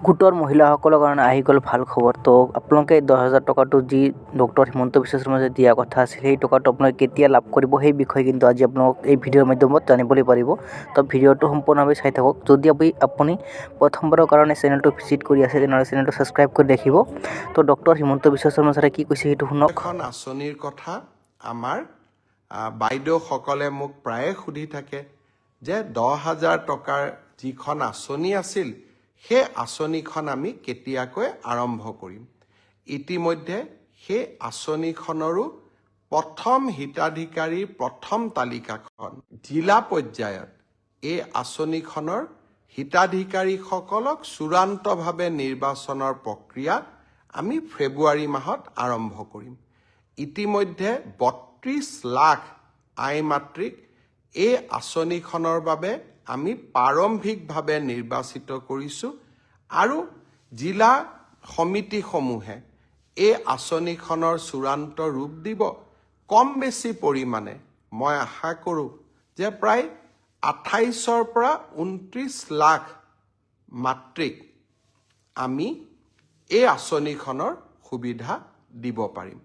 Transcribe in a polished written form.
গোটৰ মহিলাসকলৰ কাৰণে আহি গ'ল ভাল খবৰ। তো আপোনালোকে 10,000 টকাটো যি ডক্টৰ হিমন্ত বিশ্ব শৰ্মাই যে দিয়া কথা আছিল, সেই টকাটো আপোনালোকে কেতিয়া লাভ কৰিব সেই বিষয়ে কিন্তু আজি আপোনালোক এই ভিডিঅ'ৰ মাধ্যমত জানিবলৈ পাৰিব। তো ভিডিঅ'টো সম্পূৰ্ণভাৱে চাই থাকক। যদি আপুনি প্ৰথমবাৰৰ কাৰণে চেনেলটো ভিজিট কৰি আছে তেনেহ'লে চেনেলটো ছাবস্ক্ৰাইব কৰি ৰাখিব। তো ডক্টৰ হিমন্ত বিশ্ব শৰ্মা ছাৰে কি কৈছে সেইটো শুনক। এখন আঁচনিৰ কথা আমাৰ বাইদেউসকলে মোক প্ৰায়ে সুধি থাকে যে 10,000 টকাৰ যিখন আঁচনি আছিল সেই আঁচনিখন আমি কেতিয়াকৈ আৰম্ভ কৰিম। ইতিমধ্যে সেই আঁচনিখনৰো প্ৰথম হিতাধিকাৰীৰ প্ৰথম তালিকাখন জিলা পৰ্যায়ত এই আঁচনিখনৰ হিতাধিকাৰীসকলক চূড়ান্তভাৱে নিৰ্বাচনৰ প্ৰক্ৰিয়া আমি ফেব্ৰুৱাৰী মাহত আৰম্ভ কৰিম। ইতিমধ্যে 32 লাখ আই মাতৃক এই আঁচনিখনৰ বাবে আমি প্ৰাৰম্ভিকভাৱে নিৰ্বাচিত কৰিছোঁ আৰু জিলা সমিতিসমূহে এই আঁচনিখনৰ চূড়ান্ত ৰূপ দিব। কম বেছি পৰিমাণে মই আশা কৰোঁ যে প্ৰায় 28ৰ পৰা 29 লাখ মাতৃক আমি এই আঁচনিখনৰ সুবিধা দিব পাৰিম।